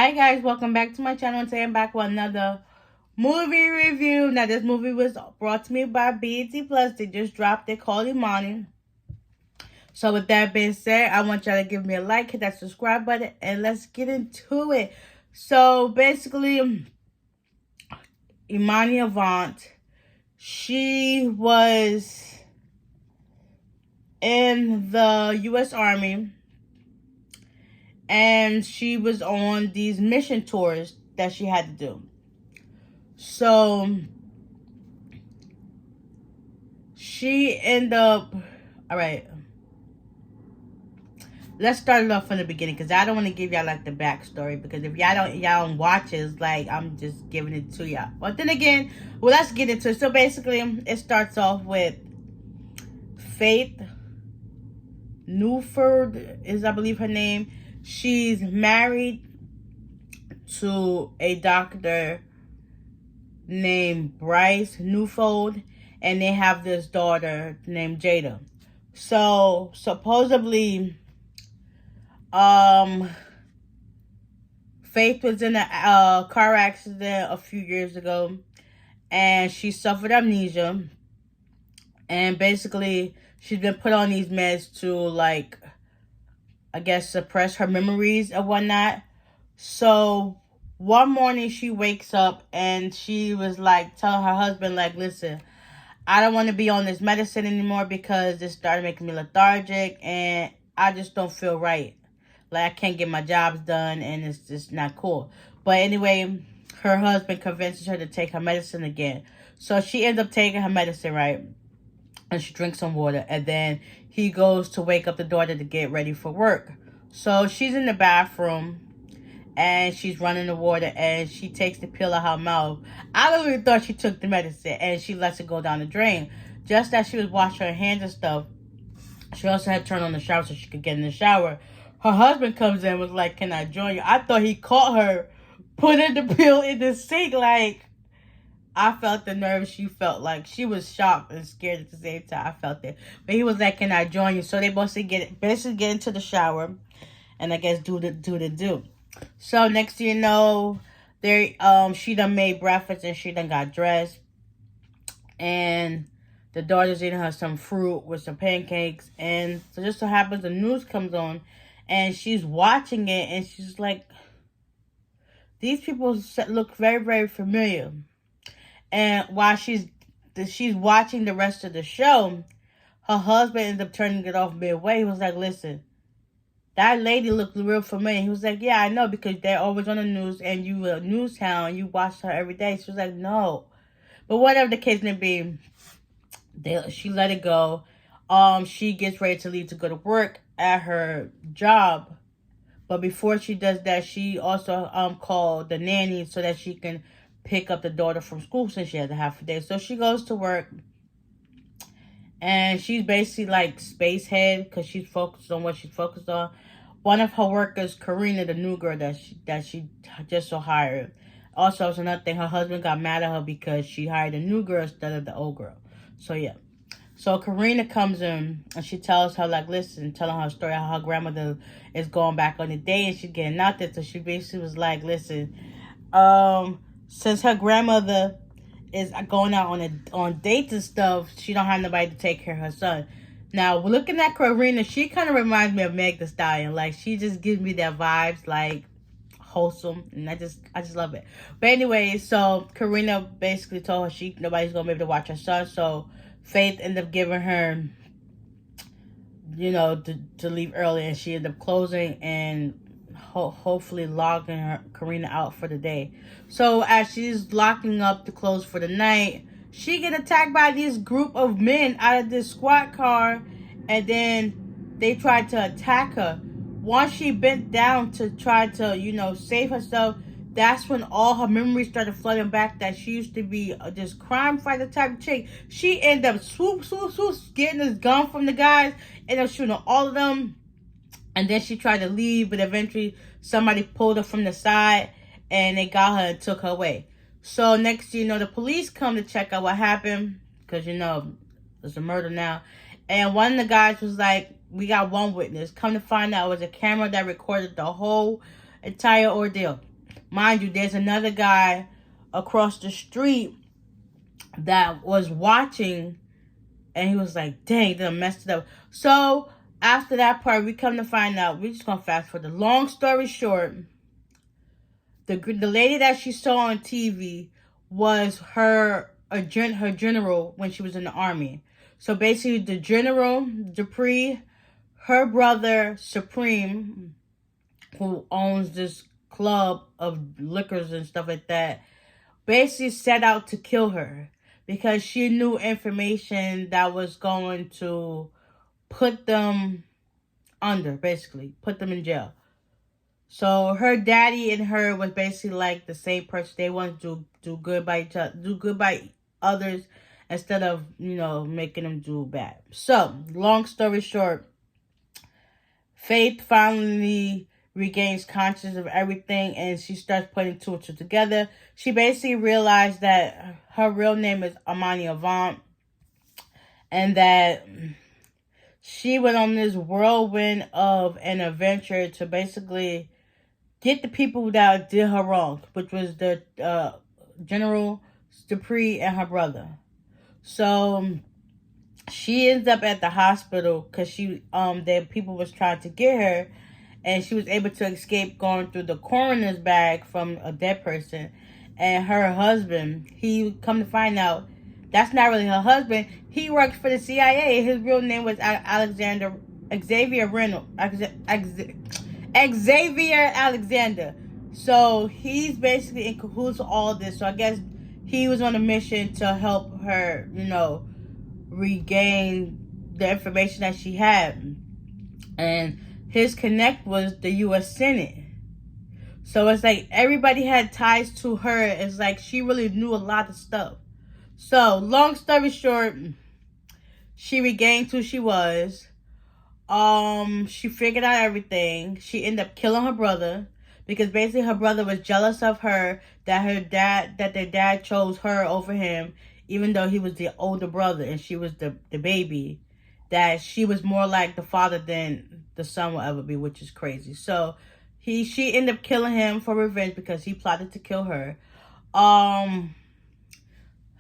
Hi guys, welcome back to my channel. Today I'm back with another movie review. Now this movie was brought to me by BET Plus. They just dropped it called Imani. So with that being said, I want y'all to give me a like, hit that subscribe button, and let's get into it. So basically, Imani Avant, she was in the U.S. Army, and she was on these mission tours that she had to do. So she ended up, all right, let's start it off from the beginning, because I don't want to give y'all like the backstory, because if y'all don't watch it, it's like I'm just giving it to y'all. But then again, well, let's get into it. So basically, it starts off with Faith Newford is, I believe, her name. She's married to a doctor named Bryce Newfold, and they have this daughter named Jada. So supposedly, Faith was in a car accident a few years ago, and she suffered amnesia, and basically she's been put on these meds to, like, I guess, suppress her memories and whatnot. So one morning she wakes up and she was like telling her husband, like, listen, I don't want to be on this medicine anymore because it started making me lethargic and I just don't feel right. Like, I can't get my jobs done and it's just not cool. But anyway, her husband convinces her to take her medicine again. So she ends up taking her medicine, right? And she drinks some water. And then he goes to wake up the daughter to get ready for work. So she's in the bathroom and she's running the water and she takes the pill out her mouth. I literally thought she took the medicine and she lets it go down the drain. Just as she was washing her hands and stuff, she also had to turn on the shower so she could get in the shower. Her husband comes in and was like, can I join you? I thought he caught her putting the pill in the sink. Like, I felt the nerves she felt. Like, she was shocked and scared at the same time. I felt it. But he was like, can I join you? So they basically get into the shower and I guess do. So next thing you know, she done made breakfast and she done got dressed. And the daughter's eating her some fruit with some pancakes. And so just so happens the news comes on and she's watching it and she's like, these people look very, very familiar. And while she's watching the rest of the show, her husband ends up turning it off midway. He was like, listen, that lady looked real familiar. He was like, yeah, I know, because they're always on the news and you a news hound. You watch her every day. She was like, no. But whatever the case may be, she let it go. She gets ready to leave to go to work at her job. But before she does that, she also called the nanny so that she can pick up the daughter from school since she had a half a day. So she goes to work. And she's basically like space head because she's focused on what she's focused on. One of her workers, Karina, the new girl that she just so hired. Also, it's another thing, her husband got mad at her because she hired a new girl instead of the old girl. So yeah. So Karina comes in and she tells her, like, listen, telling her story how her grandmother is going back on the date and she's getting out there. So she basically was like, listen, since her grandmother is going out on dates and stuff, she don't have nobody to take care of her son. Now, looking at Karina, she kind of reminds me of Meg Thee Stallion. Like, she just gives me that vibes, like, wholesome, and I just love it. But anyway, so Karina basically told her nobody's gonna be able to watch her son. So Faith ended up giving her, to leave early, and she ended up closing and hopefully logging Karina out for the day. So as she's locking up to close for the night, she get attacked by this group of men out of this squad car, and then they tried to attack her. Once she bent down to try to, save herself, that's when all her memories started flooding back that she used to be this crime fighter type of chick. She ended up swoop, getting this gun from the guys, ended up shooting all of them. And then she tried to leave, but eventually somebody pulled her from the side and they got her and took her away. So next thing you know, the police come to check out what happened because, there's a murder now. And one of the guys was like, we got one witness. Come to find out, it was a camera that recorded the whole entire ordeal. Mind you, there's another guy across the street that was watching, and he was like, dang, they messed it up. So after that part, we come to find out, we're just gonna fast forward. The long story short, the lady that she saw on TV was her general when she was in the army. So basically, the general Dupree, her brother Supreme, who owns this club of liquors and stuff like that, basically set out to kill her because she knew information that was going to put them under, basically put them in jail. So her daddy and her was basically like the same person. They wanted to do good by each other, do good by others instead of, making them do bad. So long story short, Faith finally regains consciousness of everything, and she starts putting two and two together. She basically realized that her real name is Imani Avant, and that she went on this whirlwind of an adventure to basically get the people that did her wrong, which was the General Dupree and her brother. So she ends up at the hospital because the people was trying to get her, and she was able to escape going through the coroner's bag from a dead person. And her husband, he come to find out, that's not really her husband. He works for the CIA. His real name was Alexander Xavier Reynolds. Xavier Alexander. So he's basically in cahoots with all this. So I guess he was on a mission to help her, regain the information that she had. And his connect was the U.S. Senate. So it's like everybody had ties to her. It's like she really knew a lot of stuff. So long story short, she regained who she was. She figured out everything. She ended up killing her brother because basically her brother was jealous of her that their dad chose her over him, even though he was the older brother and she was the baby. That she was more like the father than the son will ever be, which is crazy. So she ended up killing him for revenge because he plotted to kill her.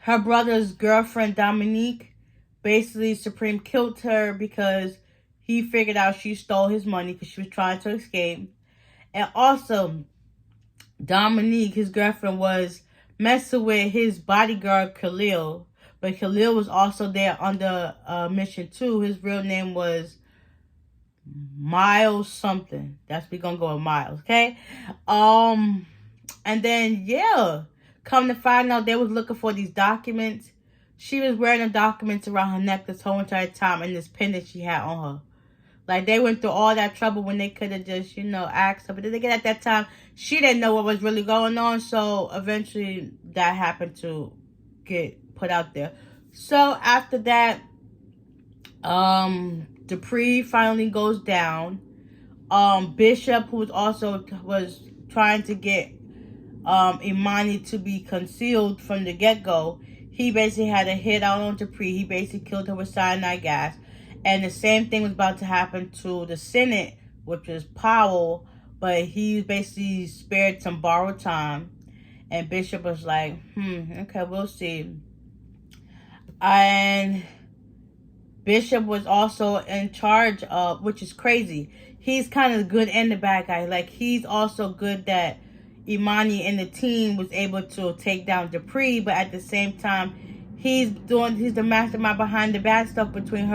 Her brother's girlfriend Dominique, basically Supreme killed her because he figured out she stole his money because she was trying to escape. And also, Dominique, his girlfriend, was messing with his bodyguard Khalil. But Khalil was also there under mission too. His real name was Miles something. We're gonna go with Miles, okay? And then come to find out they was looking for these documents. She was wearing the documents around her neck this whole entire time, and this pendant she had on her. Like, they went through all that trouble when they could have just, asked her. But then again, at that time, she didn't know what was really going on. So eventually that happened to get put out there. So after that, Dupree finally goes down. Bishop, who was trying to get Imani to be concealed from the get-go, he basically had a hit out on Dupree. He basically killed her with cyanide gas. And the same thing was about to happen to the Senate, which was Powell, but he basically spared some borrowed time. And Bishop was like, okay, we'll see. And Bishop was also in charge of, which is crazy. He's kind of the good and the bad guy. Like, he's also good that Imani and the team was able to take down Dupree, but at the same time, he's the mastermind behind the bad stuff between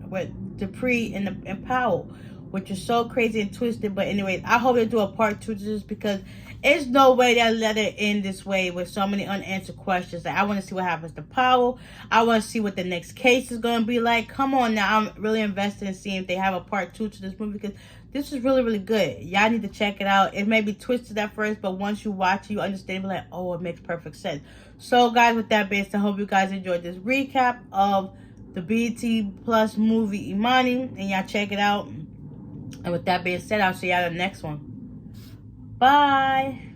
with Dupree and Powell, which is so crazy and twisted. But anyways, I hope they do a part 2 to this because it's no way they let it end this way with so many unanswered questions. Like, I want to see what happens to Powell. I want to see what the next case is going to be like. Come on now, I'm really invested in seeing if they have a part 2 to this movie because this is really, really good. Y'all need to check it out. It may be twisted at first, but once you watch it, you understand. Be like, oh, it makes perfect sense. So, guys, with that being said, I hope you guys enjoyed this recap of the BT Plus movie Imani, and y'all check it out. And with that being said, I'll see y'all in the next one. Bye.